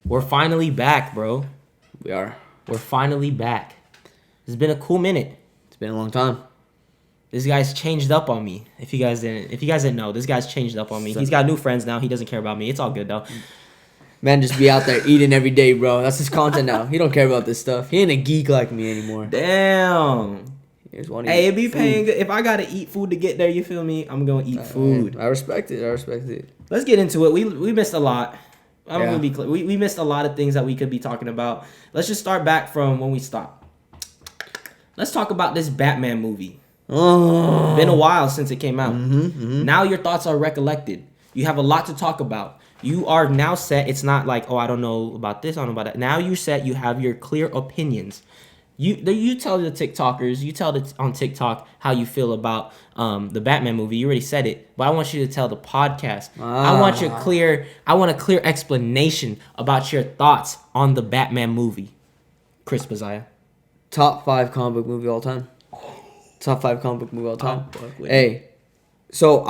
We're finally back, bro. We are. We're finally back. It's been a cool minute. It's been a long time. This guy's changed up on me. If you guys didn't know, this guy's changed up on me. He's got new friends now. He doesn't care about me. It's all good though. Man, just be out there eating every day, bro. That's his content now. He don't care about this stuff. He ain't a geek like me anymore. Damn. Here's one. Hey, it be paying good. If I gotta eat food to get there, you feel me? I'm gonna eat food. I respect it. Let's get into it. We missed a lot. I'm Yeah. gonna be clear. We missed a lot of things that we could be talking about. Let's just start back from when we stopped. Let's talk about this Batman movie. Oh. Been a while since it came out. Mm-hmm. Now your thoughts are recollected. You have a lot to talk about. You are now set. It's not like, oh, I don't know about this, I don't know about that. Now you're set. You have your clear opinions. You tell the TikTokers, you tell on TikTok how you feel about the Batman movie. You already said it, but I want you to tell the podcast. I want a clear explanation about your thoughts on the Batman movie. Chris Baziah. Top 5 comic book movie all time. Top 5 comic book movie all time. Oh, Hey, so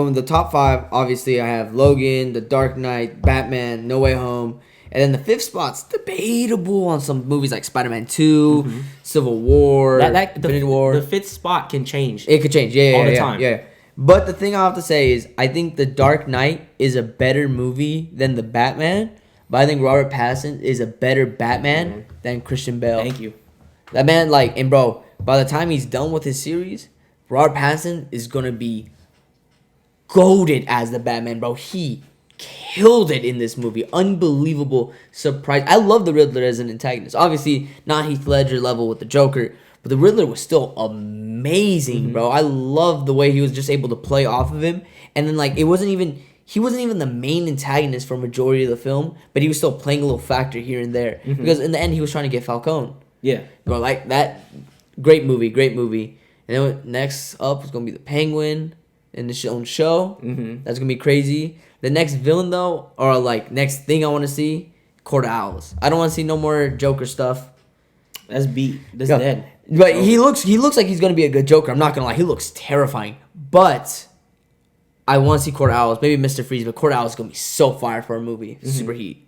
in the top 5, obviously I have Logan, The Dark Knight, Batman, No Way Home. And then the 5th spot's debatable on some movies like Spider-Man 2, Civil War, Infinity War. The 5th spot can change. It could change, all the time. Yeah. But the thing I have to say is, I think The Dark Knight is a better movie than the Batman. But I think Robert Pattinson is a better Batman than Christian Bale. Thank you. That man, and bro, by the time he's done with his series, Robert Pattinson is gonna be goated as the Batman, bro. He killed it in this movie. Unbelievable surprise. I love the Riddler as an antagonist. Obviously, not Heath Ledger level with the Joker, but the Riddler was still amazing, bro. I love the way he was just able to play off of him. And then, he wasn't even the main antagonist for majority of the film, but he was still playing a little factor here and there. Because in the end, he was trying to get Falcone. Yeah. Bro, like that. Great movie. And then next up is going to be the Penguin in his own show. That's going to be crazy. The next villain, though, or next thing I want to see, Court of Owls. I don't want to see no more Joker stuff. That's beat. That's dead. But he looks like he's going to be a good Joker. I'm not going to lie. He looks terrifying. But I want to see Court of Owls. Maybe Mr. Freeze, but Court of Owls is going to be so fire for a movie. Super heat.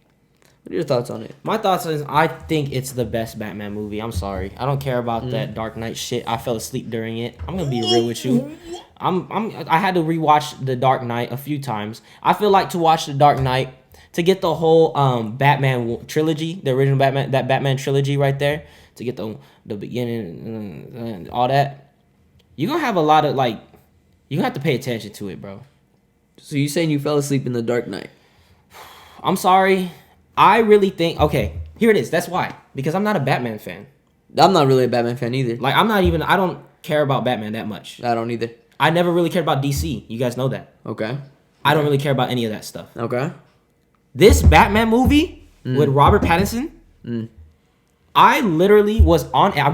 What are your thoughts on it? My thoughts is I think it's the best Batman movie. I'm sorry. I don't care about that Dark Knight shit. I fell asleep during it. I'm gonna be real with you. I had to rewatch The Dark Knight a few times. I feel like to watch The Dark Knight to get the whole Batman trilogy, the original Batman trilogy right there, to get the beginning and all that. You're gonna have a lot of you're gonna have to pay attention to it, bro. So you saying you fell asleep in The Dark Knight? I'm sorry. I really think, okay, here it is. That's why. Because I'm not a Batman fan. I'm not really a Batman fan either. I don't care about Batman that much. I don't either. I never really cared about DC. You guys know that. Okay. I don't really care about any of that stuff. Okay. This Batman movie with Robert Pattinson, I literally was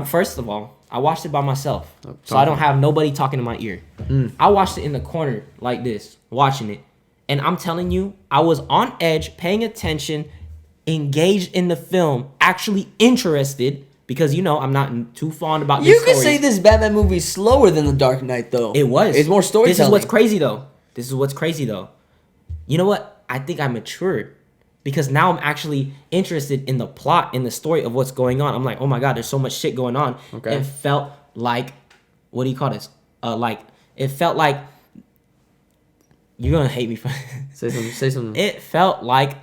first of all, I watched it by myself. So I don't have nobody talking in my ear. I watched it in the corner like this, watching it. And I'm telling you, I was on edge, paying attention, engaged in the film, actually interested, because I'm not too fond about these You could stories. say this Batman movie is slower than The Dark Knight, though. It was. It's more storytelling. This is what's crazy, though. You know what? I think I matured, because now I'm actually interested in the plot, in the story of what's going on. I'm like, oh my God, there's so much shit going on. Okay. It felt like, what do you call this? It felt like, you're going to hate me for Say something. It felt like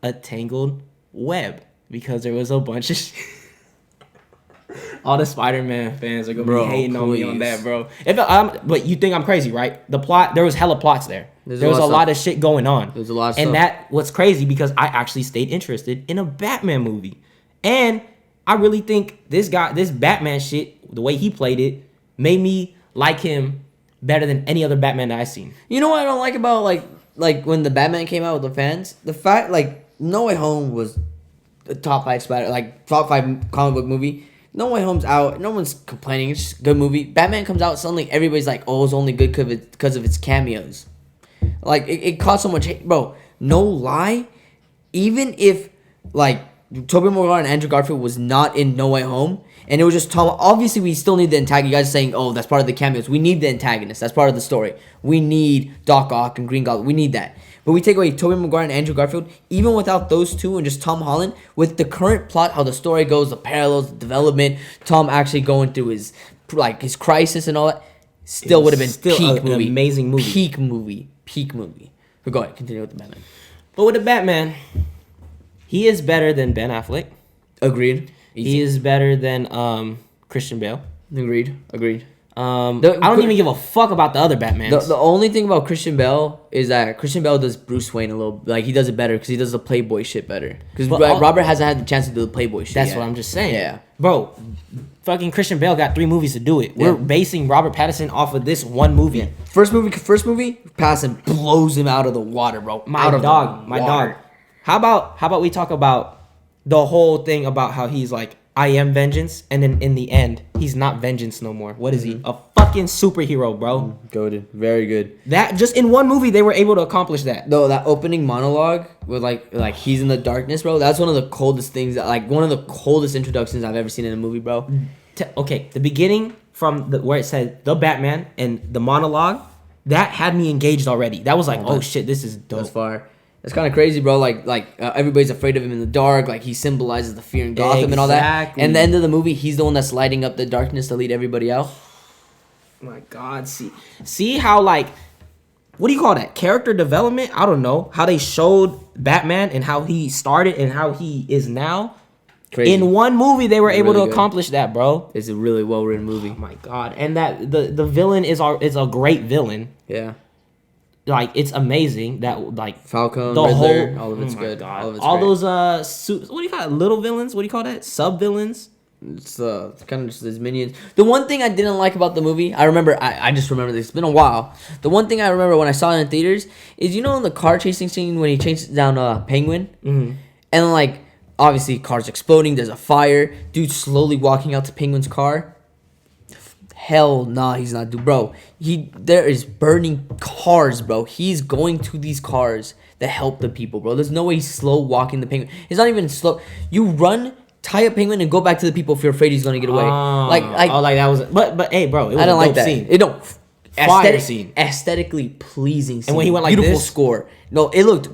a tangled web, because there was a bunch of all the Spider-Man fans are going to be hating on me on that, bro. But you think I'm crazy, right? The plot, there was hella plots there. There was a lot of shit going on. There's a lot of and stuff. that was crazy, because I actually stayed interested in a Batman movie. And I really think this Batman shit, the way he played it, made me like him better than any other Batman that I've seen. You know what I don't like about like when the Batman came out with the fans? The fact No Way Home was the top 5 top 5 comic book movie. No Way Home's out. No one's complaining. It's just a good movie. Batman comes out, suddenly everybody's like, oh, it's only good because of its cameos. It caught so much hate. Bro, no lie. Even if Tobey Maguire and Andrew Garfield was not in No Way Home, and it was just Tom. Obviously, we still need the antagonist. You guys are saying, "Oh, that's part of the cameos." We need the antagonist. That's part of the story. We need Doc Ock and Green Goblin. We need that. But we take away Tobey Maguire and Andrew Garfield, even without those two and just Tom Holland, with the current plot, how the story goes, the parallels, the development, Tom actually going through his crisis and all that, still would have been still an amazing movie. Peak movie. But go ahead, continue with the Batman. But with the Batman, he is better than Ben Affleck. Agreed. He is better than Christian Bale. Agreed. I don't even give a fuck about the other Batmans. The only thing about Christian Bale is that Christian Bale does Bruce Wayne a little, like he does it better because he does the Playboy shit better. Because Robert hasn't had the chance to do the Playboy shit. That's yet. what I'm just saying. Yeah, bro. Fucking Christian Bale got 3 movies to do it. We're basing Robert Pattinson off of this one movie. Yeah. First movie, Pattinson blows him out of the water, bro. My dog. How about we talk about the whole thing about how he's like, I am vengeance, and then in the end, he's not vengeance no more. What is he? A fucking superhero, bro. Goated. Very good. That just in one movie they were able to accomplish that. No, that opening monologue with like he's in the darkness, bro. That's one of the coldest things. One of the coldest introductions I've ever seen in a movie, bro. Okay, the beginning from where it said the Batman and the monologue, that had me engaged already. That was like, oh shit, this is dope. That's fire. It's kind of crazy, bro. Everybody's afraid of him in the dark. Like, he symbolizes the fear in Gotham and all that. And the end of the movie, he's the one that's lighting up the darkness to lead everybody out. My God, see how, like, what do you call that? Character development? I don't know. How they showed Batman and how he started and how he is now. Crazy. In one movie, they were able to accomplish that, bro. It's a really well-written movie. Oh, my God. And that the villain is a great villain. Yeah. Like, it's amazing that, like, Falcon, the Riddler, whole, all of it's good. God. All of it's all great. those suits, what do you call it? Little villains? What do you call that? Sub villains? It's kind of just his minions. The one thing I didn't like about the movie, I just remember this. It's been a while. The one thing I remember when I saw it in theaters is, in the car chasing scene when he chases down Penguin, and like obviously cars exploding. There's a fire. Dude slowly walking out to Penguin's car. Hell nah, he's not, dude, bro. There is burning cars, bro. He's going to these cars that help the people, bro. There's no way he's slow walking the Penguin. He's not even slow. You run, tie a Penguin, and go back to the people if you're afraid he's gonna get away. Like that was. But hey, bro, it was I don't a like dope that. scene. It don't. Scene. Aesthetically pleasing scene. And when he went like beautiful this? score. No, it looked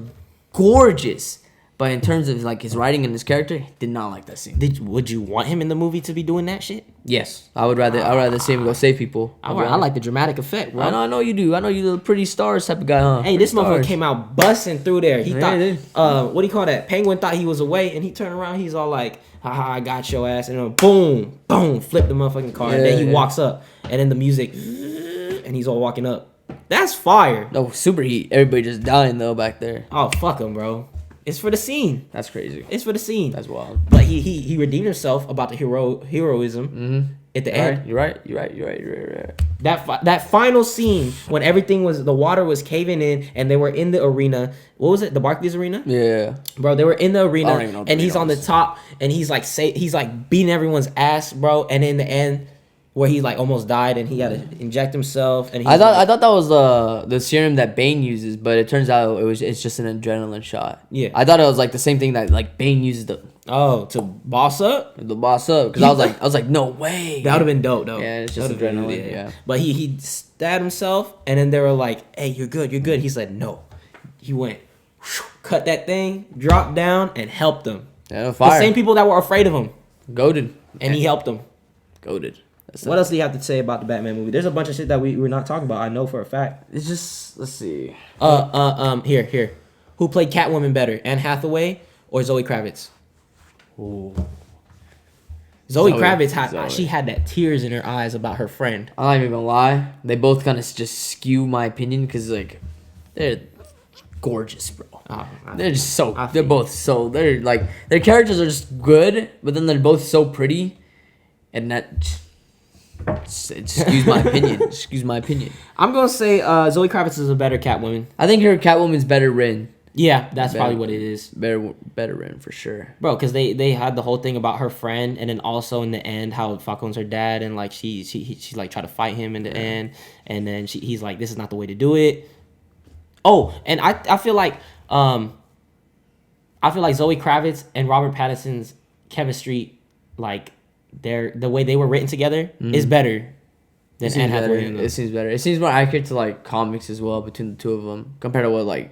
gorgeous. But in terms of like his writing and his character, did not like that scene. Would you want him in the movie to be doing that shit? Yes, I would rather see him go save people. I like the dramatic effect, bro. I know you do. I know you're the pretty stars type of guy, huh? Hey, this motherfucker came out busting through there. He thought, what do you call that? Penguin thought he was away, and he turned around. He's all like, haha, I got your ass. And then boom, flip the motherfucking car. And then he walks up, and then the music, and he's all walking up. That's fire. No, super heat. Everybody just dying, though, back there. Oh, fuck him, bro. It's for the scene. That's crazy. It's for the scene. That's wild. But he redeemed himself about the heroism at the end. You're right. That final scene when the water was caving in and they were in the arena. What was it? The Barclays Arena? Yeah. Bro, they were in the arena I don't even know and he's on the top and he's like beating everyone's ass, bro. And in the end, where he like almost died and he had to inject himself. And I thought that was the serum that Bane uses, but it turns out it's just an adrenaline shot. Yeah. I thought it was like the same thing that like Bane uses to boss up. The boss up, because I was like no way. That would have been dope though. Yeah, it's just adrenaline. Yeah. But he stabbed himself and then they were like, "Hey, you're good." He said no. He went, cut that thing, dropped down, and helped them. Yeah, fire. The same people that were afraid of him. Goated. And he helped them. Goated. What else do you have to say about the Batman movie? There's a bunch of shit that we're not talking about. I know for a fact. It's just, let's see. Here. Who played Catwoman better, Anne Hathaway or Zoe Kravitz? Ooh. Zoe Kravitz had that tears in her eyes about her friend. I'm not even gonna lie. They both kind of just skew my opinion because like they're gorgeous, bro. They're just they're like their characters are just good, but then they're both so pretty, and that. Excuse my opinion. I'm gonna say Zoe Kravitz is a better Catwoman. I think her Catwoman's better written. Yeah, that's probably what it is. Better written for sure, bro. Because they had the whole thing about her friend, and then also in the end how Falcon's her dad, and like she like tried to fight him in the end, and then he's like, this is not the way to do it. Oh, and I feel like I feel like Zoe Kravitz and Robert Pattinson's chemistry, like the way they were written together, is better than Anne Hathaway and them. It seems better. It seems more accurate to like comics as well between the two of them compared to what like.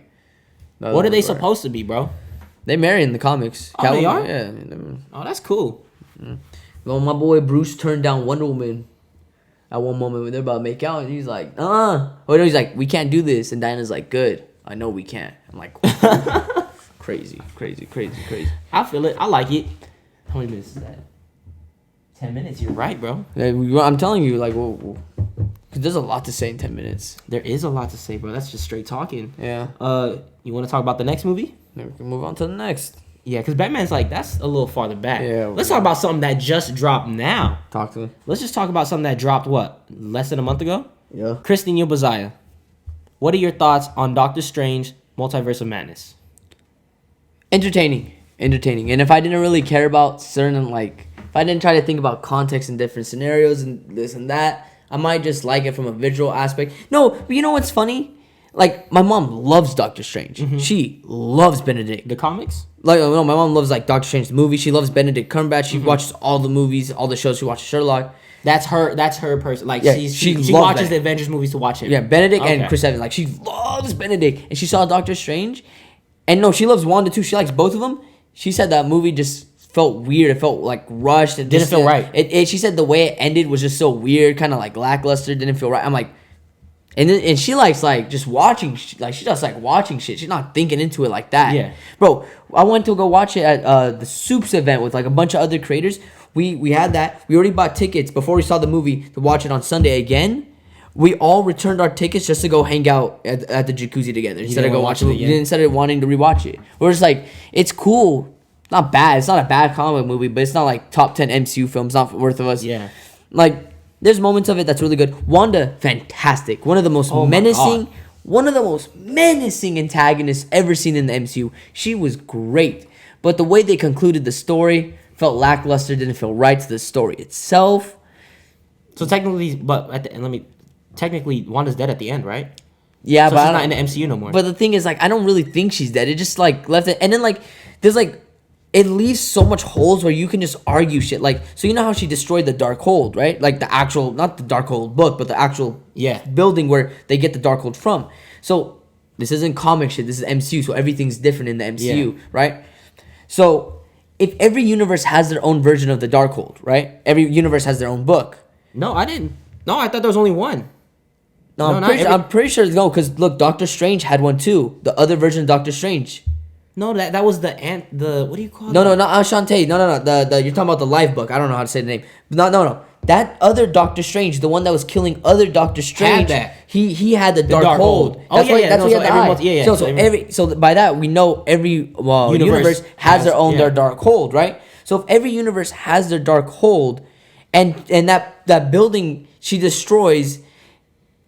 What are they supposed to be, bro? They marry in the comics. Oh, they are? Yeah. Oh, that's cool. Well, my boy Bruce turned down Wonder Woman at one moment when they're about to make out, and he's like, Or no, he's like, we can't do this, and Diana's like, good. I know we can't. I'm like, crazy. I feel it. I like it. How many minutes is that? 10 minutes. You're right, bro. I'm telling you, like, because there's a lot to say in 10 minutes. There is a lot to say, bro. That's just straight talking. Yeah. You want to talk about the next movie? Then we can move on to the next. Yeah, because Batman's like, that's a little farther back. Yeah. Let's talk about something that just dropped now. Talk to me. Let's just talk about something that dropped, less than a month ago? Yeah. Christine Yubazaya. What are your thoughts on Doctor Strange, Multiverse of Madness? Entertaining. And if I didn't really care about certain, like, if I didn't try to think about context in different scenarios and this and that, I might just like it from a visual aspect. No, but you know what's funny? Like, my mom loves Doctor Strange. Mm-hmm. She loves Benedict. The comics? Like, no, my mom loves, like, Doctor Strange, the movie. She loves Benedict Cumberbatch. She watches all the movies, all the shows. She watches Sherlock. That's her person. Like, yeah, she watches the Avengers movies to watch him. Yeah, Benedict and Chris Evans. Like, she loves Benedict. And she saw Doctor Strange. And no, she loves Wanda, too. She likes both of them. She said that movie just felt weird. It felt, like, rushed. It didn't feel right. She said the way it ended was just so weird, kind of, like, lackluster. Didn't feel right. I'm like... And she likes, like, just watching, like, she just, like, watching shit. She's not thinking into it like that. Yeah. Bro, I went to go watch it at the Soups event with, like, a bunch of other creators. We had that. We already bought tickets before we saw the movie to watch it on Sunday again. We all returned our tickets just to go hang out at the jacuzzi together instead of go watch it. Instead of wanting to rewatch it. We're just like, it's cool. Not bad. It's not a bad comic movie, but it's not, like, top 10 MCU films. Not worth of us. Yeah. Like... There's moments of it that's really good. Wanda, fantastic. One of the most menacing antagonists ever seen in the MCU. She was great. But the way they concluded the story felt lackluster, didn't feel right to the story itself. So technically, technically, Wanda's dead at the end, right? Yeah, so but she's not in the MCU no more. But the thing is, like, I don't really think she's dead. It just, like, left it. And then, like, there's, like, it leaves so much holes where you can just argue shit. Like, so you know how she destroyed the Darkhold, right? Like, the actual, not the Darkhold book, but the actual building where they get the Darkhold from. So, this isn't comic shit. This is MCU, so everything's different in the MCU, right? So, if every universe has their own version of the Darkhold, right? Every universe has their own book. No, I didn't. No, I thought there was only one. No, I'm pretty sure, no, because, look, Doctor Strange had one, too. The other version of Doctor Strange. No, that was the what do you call it? No, not Shantae. No. The you're talking about the live book. I don't know how to say the name. No. That other Doctor Strange, the one that was killing other Doctor Strange, he had the Darkhold. That's why he had the eye. So by that we know every universe has their own their Darkhold, right? So if every universe has their Darkhold, and that building she destroys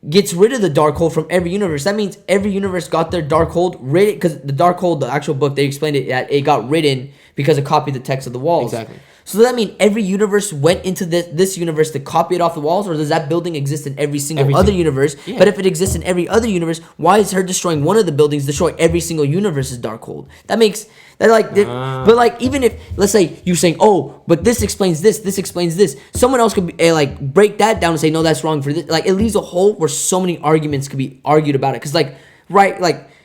gets rid of the Darkhold from every universe. That means every universe got their Darkhold written, because the Darkhold, the actual book, they explained it that it got written because it copied the text of the walls. Exactly. So does that mean every universe went into this universe to copy it off the walls, or does that building exist in every single other universe? Yeah. But if it exists in every other universe, why is her destroying one of the buildings destroy every single universe's Darkhold? That makes that like, but like even if let's say you're saying, oh, but this explains this explains this, someone else could be, like break that down and say no, that's wrong for this. Like it leaves a hole where so many arguments could be argued about it. Because like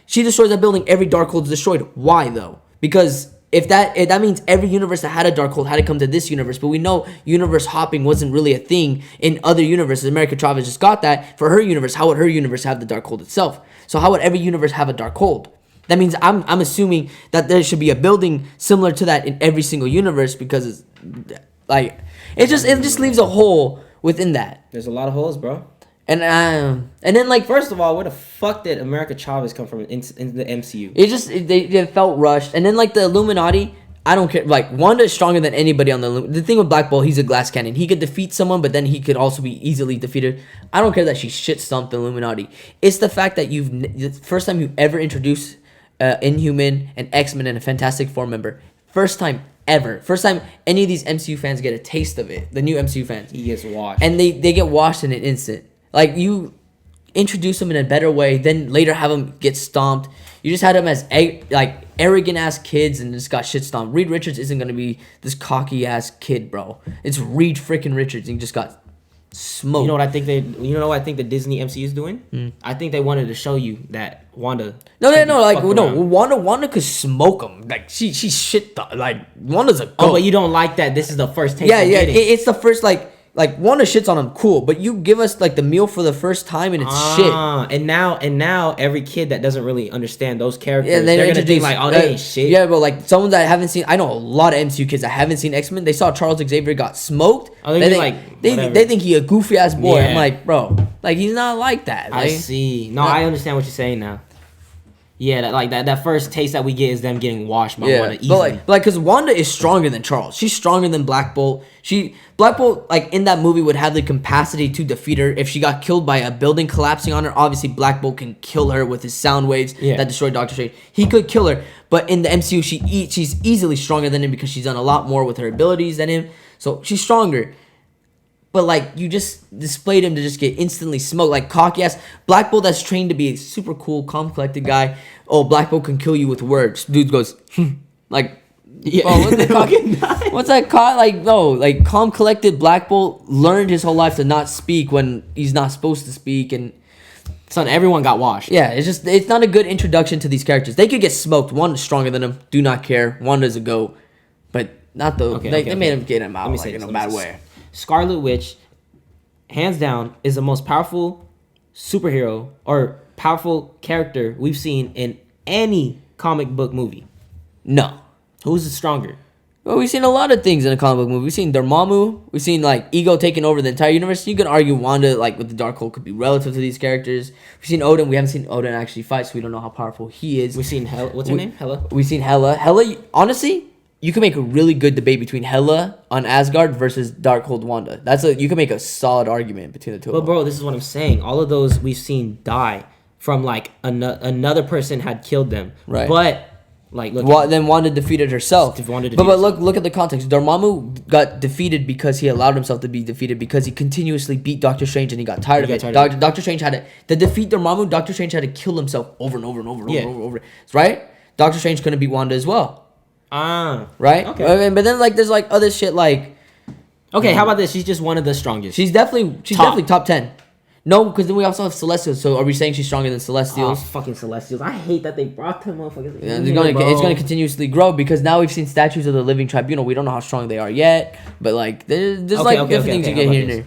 she destroys that building, every Darkhold is destroyed. Why though? Because if that means every universe that had a Darkhold had to come to this universe, but we know universe hopping wasn't really a thing in other universes. America Chavez just got that for her universe. How would her universe have the Darkhold itself? So how would every universe have a Darkhold? That means I'm assuming that there should be a building similar to that in every single universe, because it's like it just leaves a hole within that. There's a lot of holes, bro. And then like first of all, where the fuck did America Chavez come from in the MCU? They felt rushed. And then like the Illuminati, I don't care. Like Wanda is stronger than anybody on the thing with Black Bolt. He's a glass cannon. He could defeat someone, but then he could also be easily defeated. I don't care that she shit stomped the Illuminati. It's the fact that the first time you ever introduced Inhuman and X-Men and a Fantastic Four member, first time ever. First time any of these MCU fans get a taste of it. The new MCU fans. He gets washed. And they get washed in an instant. Like introduce him in a better way, then later have him get stomped. You just had him as like arrogant ass kids and just got shit stomped. Reed Richards isn't gonna be this cocky ass kid, bro. It's Reed freaking Richards, and he just got smoked. You know what I think the Disney MCU is doing? I think they wanted to show you that Wanda. Wanda could smoke him. Like she's shit. Like Wanda's a goat. Oh, but you don't like that. This is the first taste. It's the first like Wanda shits on him, cool, but you give us like the meal for the first time and it's shit. And now every kid that doesn't really understand those characters, they're gonna think like, oh, they ain't shit. Yeah, but like someone that I haven't seen, I know a lot of MCU kids that haven't seen X-Men. They saw Charles Xavier got smoked. Oh, they think he a goofy ass boy. Yeah. I'm like, bro, like he's not like that. I see. No, I understand what you're saying now. Yeah, that first taste that we get is them getting washed by Wanda easily. But because Wanda is stronger than Charles. She's stronger than Black Bolt. Black Bolt, like, in that movie would have the capacity to defeat her. If she got killed by a building collapsing on her, obviously Black Bolt can kill her with his sound waves that destroy Doctor Strange. He could kill her, but in the MCU, she's easily stronger than him because she's done a lot more with her abilities than him. So she's stronger. But, like, you just displayed him to just get instantly smoked. Like, cocky-ass Black Bolt that's trained to be a super cool, calm, collected guy. Oh, Black Bolt can kill you with words. Dude goes, like, yeah. oh, what's that called? Like, no, like, calm, collected Black Bolt learned his whole life to not speak when he's not supposed to speak. And, son, everyone got washed. yeah, it's not a good introduction to these characters. They could get smoked. Wanda's stronger than him. Do not care. Wanda's a GOAT. But not the, they made him get him out in a bad way. Scarlet Witch, hands down, is the most powerful superhero or powerful character we've seen in any comic book movie. No. Who's stronger? Well, we've seen a lot of things in a comic book movie. We've seen Dormammu. We've seen, like, Ego taking over the entire universe. You can argue Wanda, like, with the Darkhold could be relative to these characters. We've seen Odin. We haven't seen Odin actually fight, so we don't know how powerful he is. We've seen Hela. What's her name? Hela? We've seen Hela. Hela, honestly, you can make a really good debate between Hela on Asgard versus Darkhold Wanda. You can make a solid argument between the two of them. But, bro, this is what I'm saying. All of those we've seen die from, like, another person had killed them. Right. But, like, look. Then Wanda defeated herself. But look at the context. Dormammu got defeated because he allowed himself to be defeated because he continuously beat Doctor Strange and he got tired of it. Doctor Strange had to defeat Dormammu. Doctor Strange had to kill himself over and over and over and over. Right? Doctor Strange couldn't beat Wanda as well. Right? Okay. But then, like, there's, like, other shit, like... Okay, how about this? She's just one of the strongest. She's definitely top 10. No, because then we also have Celestials. So are we saying she's stronger than Celestials? Oh, fucking Celestials. I hate that they brought them motherfuckers. Yeah, it's going to continuously grow because now we've seen statues of the Living Tribunal. We don't know how strong they are yet. But, like, there's different things you get here and there.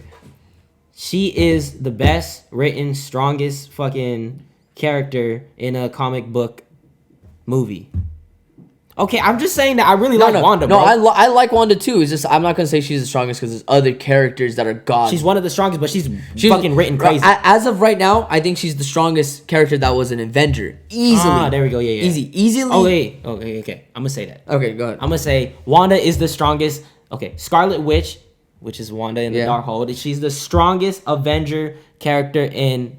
She is the best written, strongest fucking character in a comic book movie. Okay, I'm just saying that I really like Wanda, bro. No, I like Wanda too. It's just I'm not gonna say she's the strongest because there's other characters that are gods. She's one of the strongest, but she's fucking written crazy. As of right now, I think she's the strongest character that was an Avenger. Easily. There we go. Yeah. Easily. Oh, wait. Okay. I'm gonna say that. Okay, go ahead. I'm gonna say Wanda is the strongest. Okay, Scarlet Witch, which is Wanda in the Darkhold, she's the strongest Avenger character in.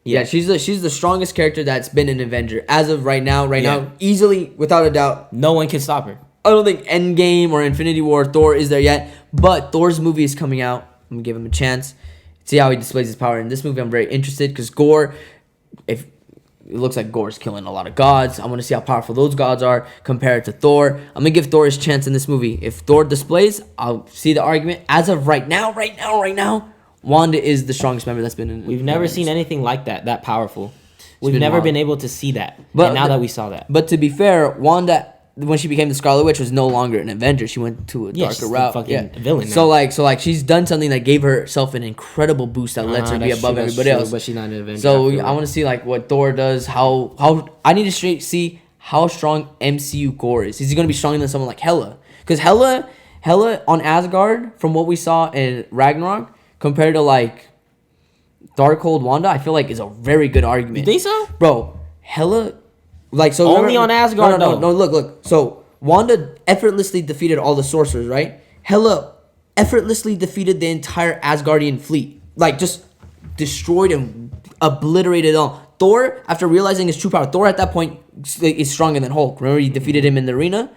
Yeah, she's the strongest character that's been an Avenger as of right now. Now, easily, without a doubt, no one can stop her. I don't think Endgame or Infinity War, Thor is there yet, but Thor's movie is coming out. I'm gonna give him a chance, see how he displays his power in this movie. I'm very interested because Gore, if it looks like Gore's killing a lot of gods, I want to see how powerful those gods are compared to Thor. I'm gonna give Thor his chance in this movie. If Thor displays, I'll see the argument. As of right now. Wanda is the strongest member that's been in. We've never seen anything like that powerful. We've never been able to see that. But now that we saw that. But to be fair, Wanda, when she became the Scarlet Witch, was no longer an Avenger. She went to a darker route. Fucking villain now. So like she's done something that gave herself an incredible boost that lets her be above everybody else. But she's not an Avenger. So I want to see like what Thor does. How I need to see how strong MCU Gore is. Is he gonna be stronger than someone like Hela? Because Hela on Asgard, from what we saw in Ragnarok, compared to, like, Darkhold Wanda, I feel like is a very good argument. You think so? Bro, Hela... Like, so only on Asgard, No, look. So, Wanda effortlessly defeated all the sorcerers, right? Hela effortlessly defeated the entire Asgardian fleet. Like, just destroyed and obliterated all. Thor, after realizing his true power, Thor at that point is stronger than Hulk. Remember, he defeated him in the arena?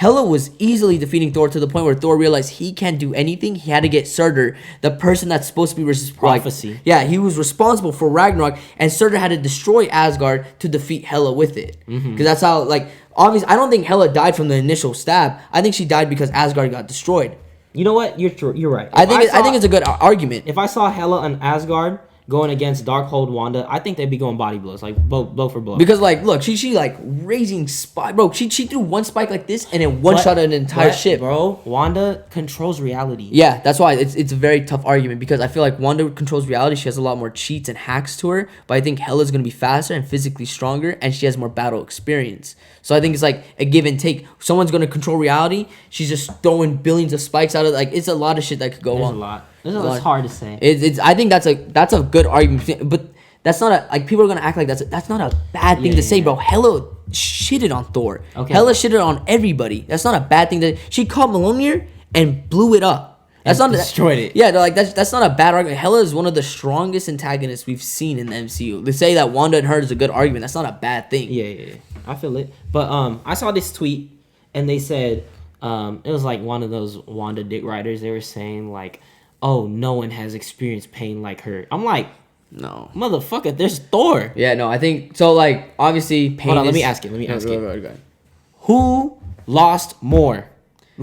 Hela was easily defeating Thor to the point where Thor realized he can't do anything. He had to get Surtur, the person that's supposed to be Prophecy. he was responsible for Ragnarok, and Surtur had to destroy Asgard to defeat Hela with it. Because that's how, obviously, I don't think Hela died from the initial stab. I think she died because Asgard got destroyed. You know what? You're true. You're right. I think it's a good argument. If I saw Hela and Asgard going against Darkhold Wanda, I think they'd be going body blows, like blow for blow. Because look, she raising spike, bro. She threw one spike like this and then one shot an entire ship, bro. Wanda controls reality. Yeah, that's why it's a very tough argument, because I feel like Wanda controls reality. She has a lot more cheats and hacks to her, but I think Hela's gonna be faster and physically stronger, and she has more battle experience. So I think it's like a give and take. Someone's gonna control reality. She's just throwing billions of spikes out of it's a lot of shit that could go on. There's a lot. It's hard to say. I think that's a good argument, but that's not people are gonna act like that's not a bad thing to say, bro. Hela shitted on Thor. Okay. Hela shitted on everybody. That's not a bad thing. She caught Mjolnir and blew it up. That's not destroyed it. Yeah, that's not a bad argument. Hela is one of the strongest antagonists we've seen in the MCU. To say that Wanda and her is a good argument, that's not a bad thing. Yeah. I feel it. But I saw this tweet and they said it was like one of those Wanda dick writers. They were saying like, oh, no one has experienced pain like her. I'm like, no, motherfucker, there's Thor. Yeah, no, I think so. Obviously, pain. Hold on, let me ask it. Go ahead. Who lost more?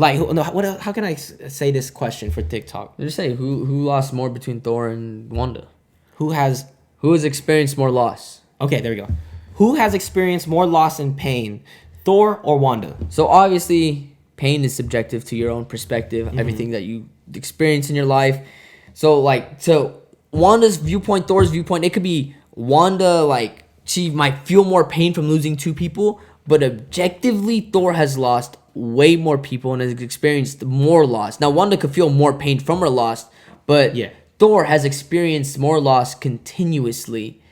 How can I say this question for TikTok? Just say who lost more between Thor and Wanda? Who has experienced more loss? Okay, there we go. Who has experienced more loss and pain, Thor or Wanda? So obviously, pain is subjective to your own perspective, everything that you experience in your life. So Wanda's viewpoint, Thor's viewpoint, it could be Wanda, she might feel more pain from losing two people, but objectively, Thor has lost way more people and has experienced more loss. Now, Wanda could feel more pain from her loss, but Thor has experienced more loss continuously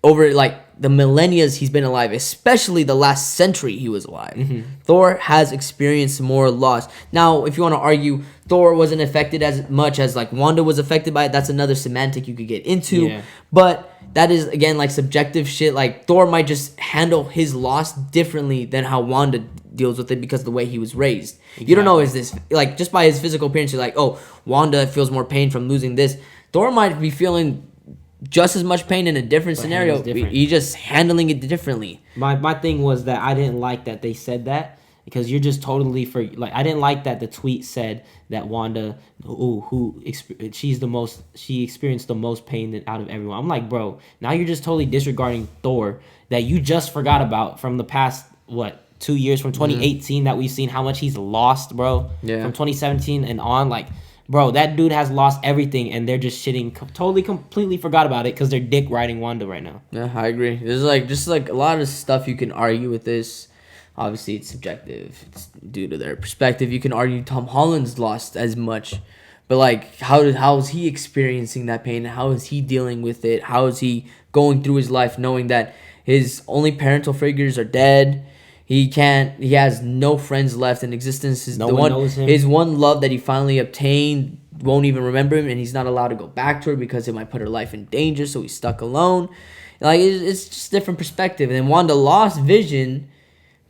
over the millennia he's been alive, especially the last century he was alive. Thor has experienced more loss. Now, if you want to argue Thor wasn't affected as much as Wanda was affected by it, that's another semantic you could get into. Yeah. But that is again subjective shit. Thor might just handle his loss differently than how Wanda deals with it because of the way he was raised. Exactly. You don't know, is this just by his physical appearance, you're like, oh, Wanda feels more pain from losing this. Thor might be feeling just as much pain in a different scenario. He's just handling it differently. My thing was that I didn't like that they said that, because you're just totally I didn't like that the tweet said that Wanda, she experienced the most pain out of everyone. I'm like, bro, now you're just totally disregarding Thor that you just forgot about from the past 2 years, from 2018 that we've seen how much he's lost, bro. Yeah. From 2017 and on, bro, that dude has lost everything, and they're just shitting, completely forgot about it because they're dick riding Wanda right now. Yeah, I agree. There's just a lot of stuff you can argue with this. Obviously, it's subjective. It's due to their perspective. You can argue Tom Holland's lost as much, but how is he experiencing that pain? How is he dealing with it? How is he going through his life knowing that his only parental figures are dead? He has no friends left in existence. No one knows him. His one love that he finally obtained won't even remember him, and he's not allowed to go back to her because it might put her life in danger, so he's stuck alone. It's just different perspective. And then Wanda lost Vision,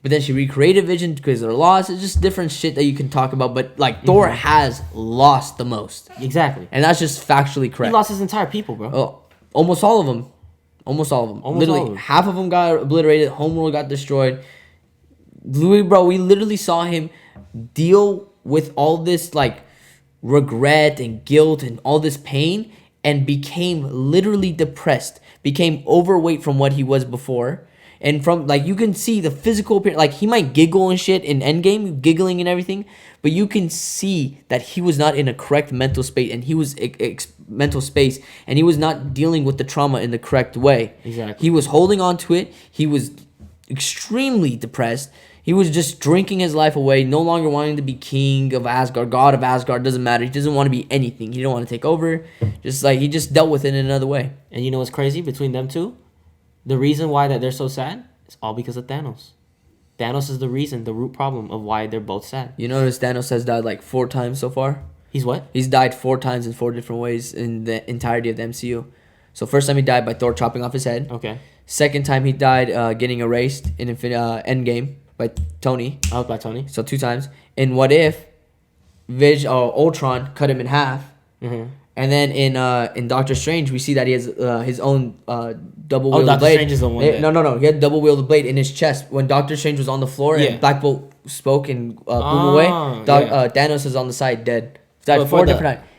but then she recreated Vision because of her loss. It's just different shit that you can talk about. But Thor has lost the most. Exactly. And that's just factually correct. He lost his entire people, bro. Oh, almost all of them. Literally, half of them got obliterated. Homeworld got destroyed. Bro, we literally saw him deal with all this regret and guilt and all this pain, and became literally depressed, became overweight from what he was before. And from you can see the physical appearance, he might giggle and shit in Endgame, giggling and everything, but you can see that he was not in a correct mental space, and he was and he was not dealing with the trauma in the correct way. Exactly. He was holding on to it. He was extremely depressed. He was just drinking his life away, no longer wanting to be king of Asgard, god of Asgard, doesn't matter. He doesn't want to be anything. He didn't want to take over. He just dealt with it in another way. And you know what's crazy between them two? The reason why that they're so sad is all because of Thanos. Thanos is the root problem of why they're both sad. You notice Thanos has died 4 times so far? He's what? He's died 4 times in 4 different ways in the entirety of the MCU. So first time he died by Thor chopping off his head. Okay. Second time he died getting erased in Endgame by Tony. Out by Tony. So 2 times. And what if Ultron cut him in half? Mm-hmm. And then in Doctor Strange, we see that he has his own double wielded Doctor blade. Strange is the one that... No. He had double wielded blade in his chest. When Doctor Strange was on the floor and Black Bolt spoke and blew away, Thanos is on the side dead. He's died 4 different times.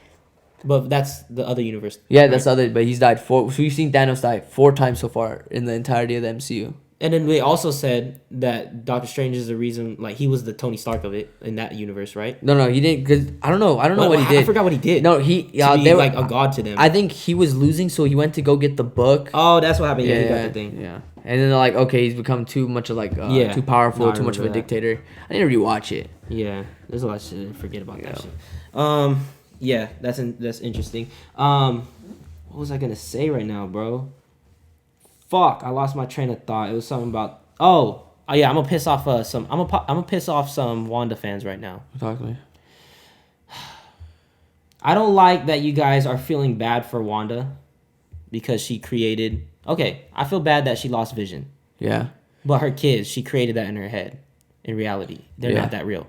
But that's the other universe. Yeah, right? That's the other. But he's died 4. So we've seen Thanos die 4 times so far in the entirety of the MCU. And then they also said that Doctor Strange is the reason, like, he was the Tony Stark of it in that universe, right? No, he didn't. Cause I don't know what he did. I forgot what he did. No, they were like a god to them. I think he was losing, so he went to go get the book. Oh, that's what happened. Yeah, he got the thing. Yeah, and then they're like, okay, he's become too much of like too powerful, too much of a dictator. I need to rewatch it. Yeah, there's a lot of shit to forget about that shit. Yeah, that's interesting. What was I gonna say right now, bro? Fuck, I lost my train of thought. It was something about yeah, I'm gonna piss off some Wanda fans right now. Talk to me. I don't like that you guys are feeling bad for Wanda because she created. Okay, I feel bad that she lost Vision. Yeah. But her kids, she created that in her head. In reality, they're not that real.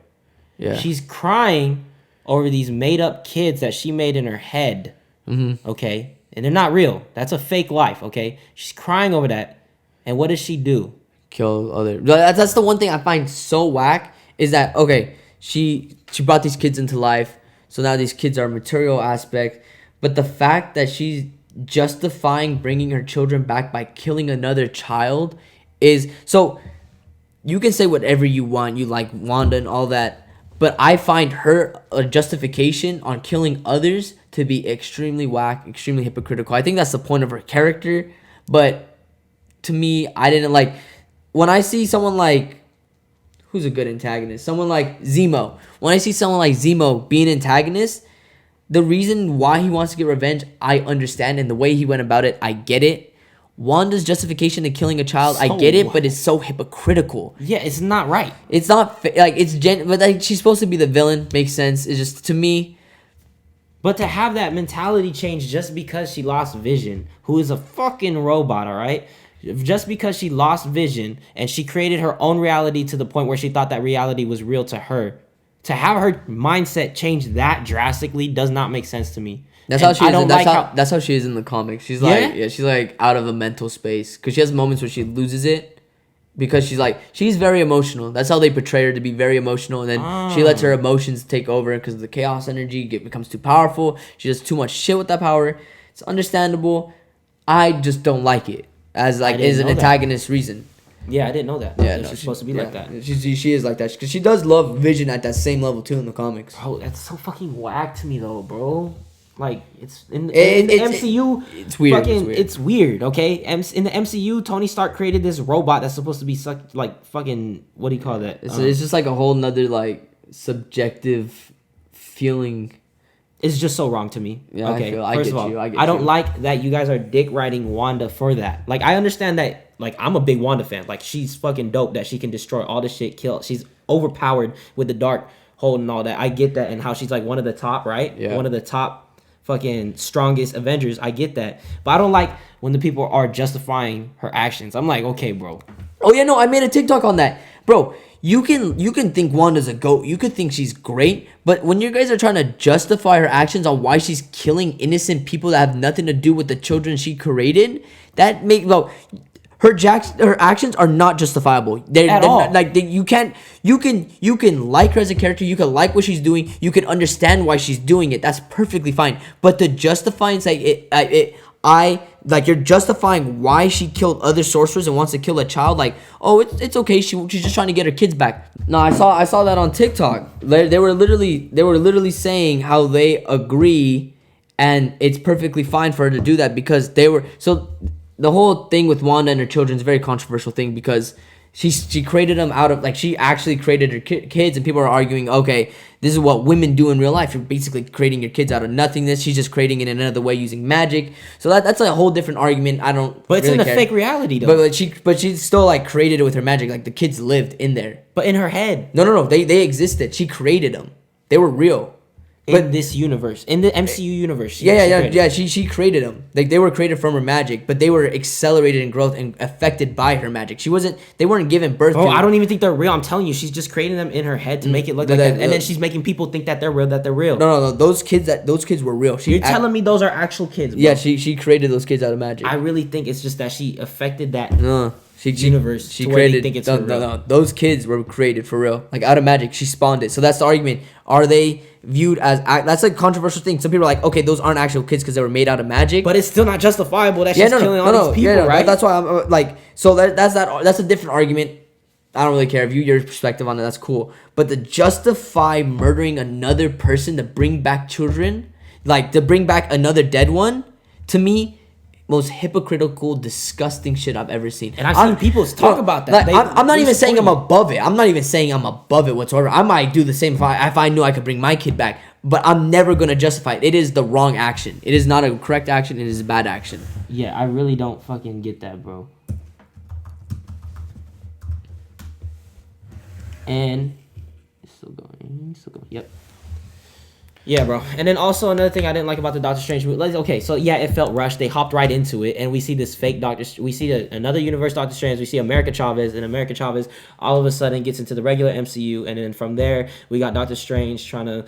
Yeah. She's crying over these made up kids that she made in her head. Mm-hmm. Okay. And they're not real. That's a fake life, okay? She's crying over that. And what does she do? Kill other. That's the one thing I find so whack is that, okay, she brought these kids into life. So now these kids are a material aspect. But the fact that she's justifying bringing her children back by killing another child is... So you can say whatever you want. You like Wanda and all that. But I find her justification on killing others to be extremely whack, extremely hypocritical. I think that's the point of her character. But to me, I didn't like... When I see someone like... Who's a good antagonist? Someone like Zemo. When I see someone like Zemo being an antagonist, the reason why he wants to get revenge, I understand. And the way he went about it, I get it. Wanda's justification to killing a child, I get it, but it's so hypocritical. Yeah, it's not right. It's not like but like she's supposed to be the villain. Makes sense. It's just to me. But to have that mentality change just because she lost Vision, who is a fucking robot, all right? Just because she lost Vision and she created her own reality to the point where she thought that reality was real to her, to have her mindset change that drastically does not make sense to me. That's how she is. That's how she is in the comics. She's she's like out of a mental space because she has moments where she loses it because she's very emotional. That's how they portray her, to be very emotional, and then she lets her emotions take over because the chaos energy becomes too powerful. She does too much shit with that power. It's understandable. I just don't like it as an antagonist reason. Yeah, I didn't know that. Yeah, she's supposed to be like that. She is like that because she does love Vision at that same level too in the comics. Bro, that's so fucking whack to me though, bro. Like, it's in the MCU. It's weird. It's weird, okay? In the MCU, Tony Stark created this robot that's supposed to be fucking, what do you call that? It's just like a whole nother like subjective feeling. It's just so wrong to me. Yeah, okay. First of all, I don't like that you guys are dick riding Wanda for that. Like, I understand that. Like, I'm a big Wanda fan. Like, she's fucking dope that she can destroy all the shit, kill. She's overpowered with the dark hold and all that. I get that, and how she's like one of the top, right? Yeah. One of the top fucking strongest Avengers. I get that, but I don't like when the people are justifying her actions. I'm like, okay, bro. Oh yeah, no, I made a TikTok on that, bro. You can think Wanda's a goat. You could think she's great, but when you guys are trying to justify her actions on why she's killing innocent people that have nothing to do with the children she created, that make her actions are not justifiable. They're all. Not, like you can like her as a character. You can like what she's doing. You can understand why she's doing it. That's perfectly fine. But to justify and say you're justifying why she killed other sorcerers and wants to kill a child. Like, oh, it's okay. She's just trying to get her kids back. No, I saw that on TikTok. They were literally saying how they agree, and it's perfectly fine for her to do that because they were so. The whole thing with Wanda and her children is a very controversial thing because she created them out of, like, she actually created her kids, and people are arguing, okay, this is what women do in real life. You're basically creating your kids out of nothingness. She's just creating it in another way using magic. So that's a whole different argument. I don't. But it's really in a fake reality though. But she still like created it with her magic. Like the kids lived in there. But in her head. No. They existed. She created them. They were real. in this universe, in the MCU universe. She created them. Like they were created from her magic, but they were accelerated in growth and affected by her magic. They weren't given birth. Oh, I don't even think they're real. I'm telling you, she's just creating them in her head to make it look like that, and then she's making people think that they're real. No. Those kids were real. You're telling me those are actual kids? Bro. Yeah, she created those kids out of magic. I really think it's just that she affected that. Universe. She created. Think it's no. Those kids were created for real, like out of magic. She spawned it. So that's the argument. Are they viewed as? That's like a controversial thing. Some people are like, okay, those aren't actual kids because they were made out of magic. But it's still not justifiable. That's just killing all these people, right? That's why I'm like. So that's a different argument. I don't really care. If your perspective on it, that's cool. But to justify murdering another person to bring back children, like to bring back another dead one, to me. Most hypocritical, disgusting shit I've ever seen. And I've seen people talk about that. Like, I'm not even saying I'm above it. I'm not even saying I'm above it whatsoever. I might do the same if I knew I could bring my kid back. But I'm never going to justify it. It is the wrong action. It is not a correct action. It is a bad action. Yeah, I really don't fucking get that, bro. And it's still going. Yep. Yeah, bro. And then also another thing I didn't like about the Doctor Strange movie. Okay, so yeah, it felt rushed. They hopped right into it, and we see this fake Doctor. We see another universe Doctor Strange. We see America Chavez, and America Chavez all of a sudden gets into the regular MCU, and then from there we got Doctor Strange trying to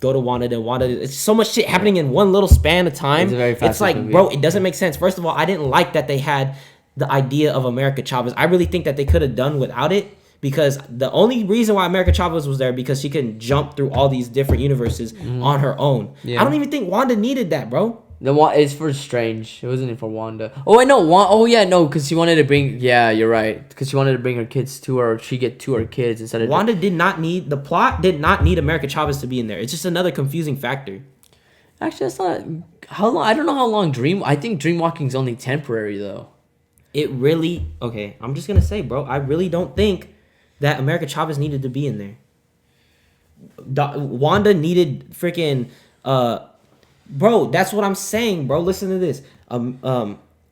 go to Wanda. Then Wanda, it's so much shit happening in one little span of time. It's like, movie. Bro, it doesn't make sense. First of all, I didn't like that they had the idea of America Chavez. I really think that they could have done without it. Because the only reason why America Chavez was there because she can jump through all these different universes on her own. Yeah. I don't even think Wanda needed that, bro. It's for Strange. It wasn't for Wanda. Oh, I know. Because she wanted to bring. Yeah, you're right. Because she wanted to bring her kids to her, or she get to her kids instead of. Wanda did not need the plot. Did not need America Chavez to be in there. It's just another confusing factor. Actually, that's not how long. I don't know how long I think Dreamwalking's only temporary though. It really. Okay, I'm just gonna say, bro. I really don't think that America Chavez needed to be in there. Wanda needed freaking, bro. That's what I'm saying, bro. Listen to this.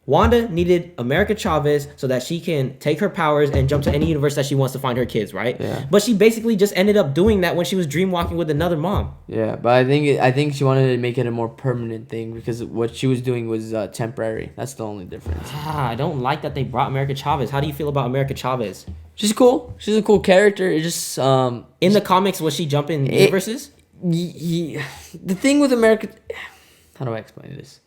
Wanda needed America Chavez so that she can take her powers and jump to any universe that she wants to find her kids, right? Yeah. But she basically just ended up doing that when she was dreamwalking with another mom. Yeah, but I think she wanted to make it a more permanent thing because what she was doing was temporary. That's the only difference. I don't like that they brought America Chavez. How do you feel about America Chavez? She's cool. She's a cool character. It just in the comics, was she jumping universes? The thing with America, how do I explain this?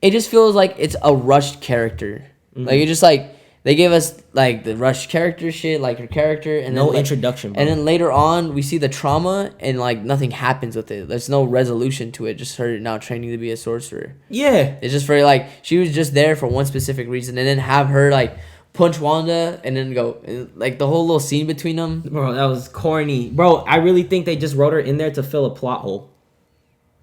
It just feels like it's a rushed character. Mm-hmm. Like, it's just like, they gave us, like, the rushed character shit, like, her character. And no then, like, introduction, bro. And then later on, we see the trauma, and, like, nothing happens with it. There's no resolution to it. Just her now training to be a sorcerer. Yeah. It's just for, like, she was just there for one specific reason. And then have her, like, punch Wanda, and then go. And, like, the whole little scene between them. Bro, that was corny. Bro, I really think they just wrote her in there to fill a plot hole.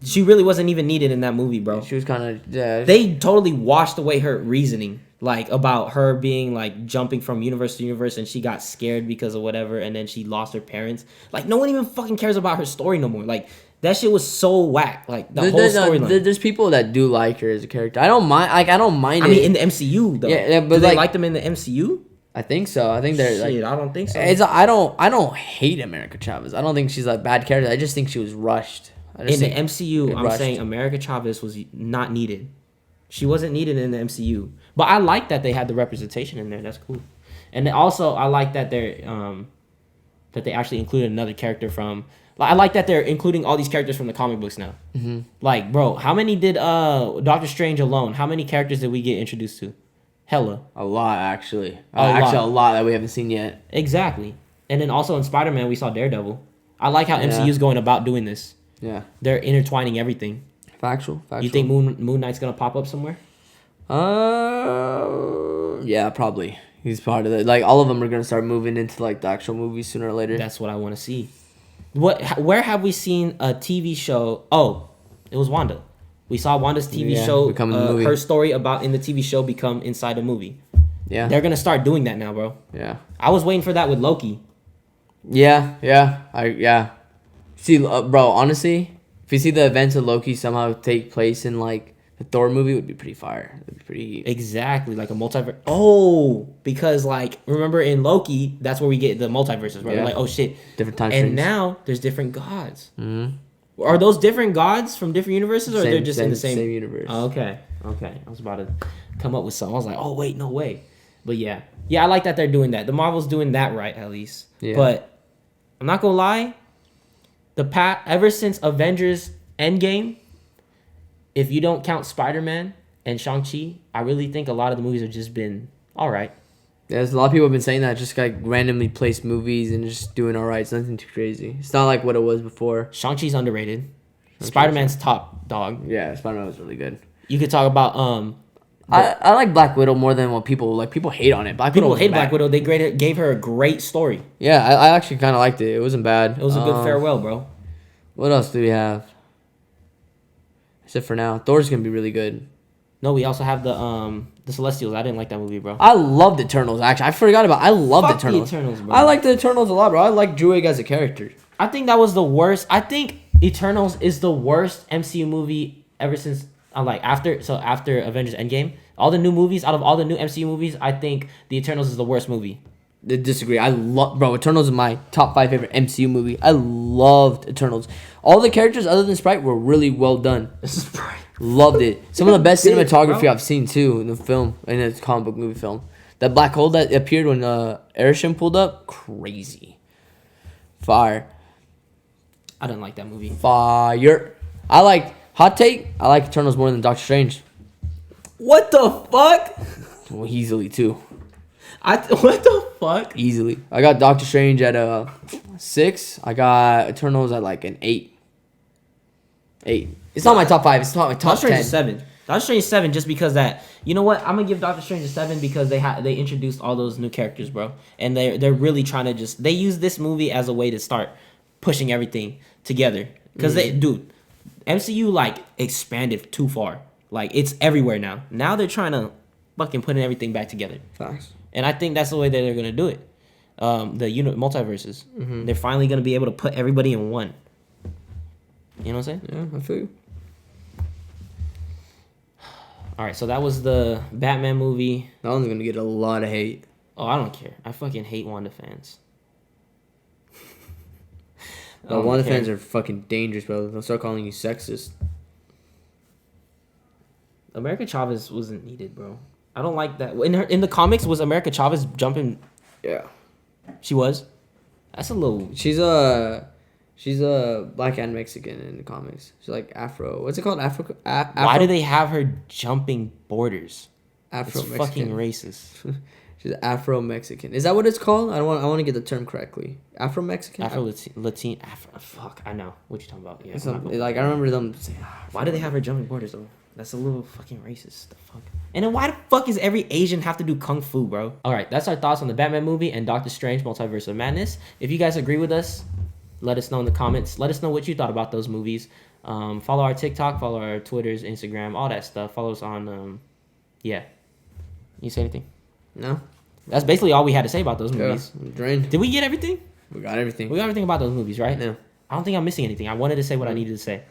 She really wasn't even needed in that movie, bro. She was kind of, yeah. They totally washed away her reasoning, like, about her being, like, jumping from universe to universe, and she got scared because of whatever, and then she lost her parents. Like, no one even fucking cares about her story no more. Like, that shit was so whack. Like, the whole storyline. There's people that do like her as a character. I don't mind. Like, I don't mind it. I mean, in the MCU, though. Yeah, but do they like them in the MCU? I think so. I think they're shit, I don't think so. I don't hate America Chavez. I don't think she's a bad character. I just think she was rushed. In the MCU, I'm saying America Chavez was not needed. She wasn't needed in the MCU. But I like that they had the representation in there. That's cool. And also, I like that they actually included another character from. I like that they're including all these characters from the comic books now. Mm-hmm. Like, bro, how many did Doctor Strange alone? How many characters did we get introduced to? Hella. A lot, actually. A lot that we haven't seen yet. Exactly. And then also in Spider-Man, we saw Daredevil. I like how MCU's going about doing this. Yeah. They're intertwining everything. Factual. You think Moon Knight's gonna pop up somewhere? Yeah, probably. He's part of it. Like, all of them are gonna start moving into, like, the actual movies sooner or later. That's what I want to see. Where have we seen a TV show? Oh, it was Wanda. We saw Wanda's TV show, her story about in the TV show become inside a movie. Yeah. They're gonna start doing that now, bro. Yeah. I was waiting for that with Loki. Yeah. See, bro, honestly, if you see the events of Loki somehow take place in, like, the Thor movie, it would be pretty fire. It would be pretty... Exactly, like a multiverse. Oh, because, like, remember in Loki, that's where we get the multiverses, right? Yeah. We're like, oh, shit. Different time frames. And now, there's different gods. Mm-hmm. Are those different gods from different universes, or they're just in the same universe? Oh, okay. I was about to come up with something. I was like, oh wait, no way. But yeah, I like that they're doing that. The Marvel's doing that right at least. Yeah. But I'm not gonna lie, ever since Avengers Endgame, if you don't count Spider-Man and Shang-Chi, I really think a lot of the movies have just been all right. Yeah, there's a lot of people have been saying that, just like randomly placed movies and just doing all right. It's nothing too crazy. It's not like what it was before. Shang-Chi's underrated. Spider-Man's top dog. Yeah, Spider-Man was really good. You could talk about I like Black Widow more than what people like. People hate on it. People hate Black Widow. They gave her a great story. Yeah, I actually kind of liked it. It wasn't bad. It was a good farewell, bro. What else do we have? Except for now, Thor's gonna be really good. No, we also have the Celestials. I didn't like that movie, bro. I loved Eternals. Actually, I forgot about. I loved Fuck Eternals. the Eternals, bro. I liked the Eternals a lot, bro. I like Druig as a character. I think that was the worst. I think Eternals is the worst MCU movie ever since. After Avengers Endgame, all the new movies out of all the new MCU movies, I think the Eternals is the worst movie. I disagree. I love, bro. Eternals is my top 5 favorite MCU movie. I loved Eternals. All the characters other than Sprite were really well done. Loved it. Some of the best cinematography I've seen too in the film, in a comic book movie film. That black hole that appeared when Arishem pulled up, crazy. Fire. I didn't like that movie. Fire. I like hot take. I like Eternals more than Doctor Strange. What the fuck? Well, easily too. What the fuck? Easily. I got Doctor Strange at a 6. I got Eternals at like an 8. 8. It's not my top 5. It's not my top Doctor Strange 10. is 7. Doctor Strange is 7 just because that. You know what? I'm gonna give Doctor Strange a 7 because they introduced all those new characters, bro, and they're really trying to they use this movie as a way to start pushing everything together because MCU like expanded too far. Like it's everywhere now. Now they're trying to fucking putting everything back together. Facts. And I think that's the way that they're gonna do it. The multiverses. Mm-hmm. They're finally gonna be able to put everybody in one. You know what I'm saying? Yeah, I feel you. All right, so that was the Batman movie. That one's gonna get a lot of hate. Oh, I don't care. I fucking hate Wanda fans. Wanda fans are fucking dangerous, bro. They'll start calling you sexist. America Chavez wasn't needed, bro. I don't like that. In the comics, was America Chavez jumping? Yeah. She was. That's a little. She's a black and Mexican in the comics. She's like Afro. What's it called? Afro. Why do they have her jumping borders? Afro It's Mexican. fucking racist. She's Afro Mexican. Is that what it's called? I want to get the term correctly. Afro Mexican. Afro. Fuck, I know what you're talking about. Yeah. I remember them saying. Why do they have her jumping borders though? That's a little fucking racist. The fuck. And then why the fuck is every Asian have to do kung fu, bro? All right, that's our thoughts on the Batman movie and Doctor Strange: Multiverse of Madness. If you guys agree with us, let us know in the comments. Let us know what you thought about those movies. Follow our TikTok, follow our Twitters, Instagram, all that stuff. Follow us on, yeah. You say anything? No. That's basically all we had to say about those movies. I'm drained. Did we get everything? We got everything. We got everything about those movies, right? No. I don't think I'm missing anything. I wanted to say what I needed to say.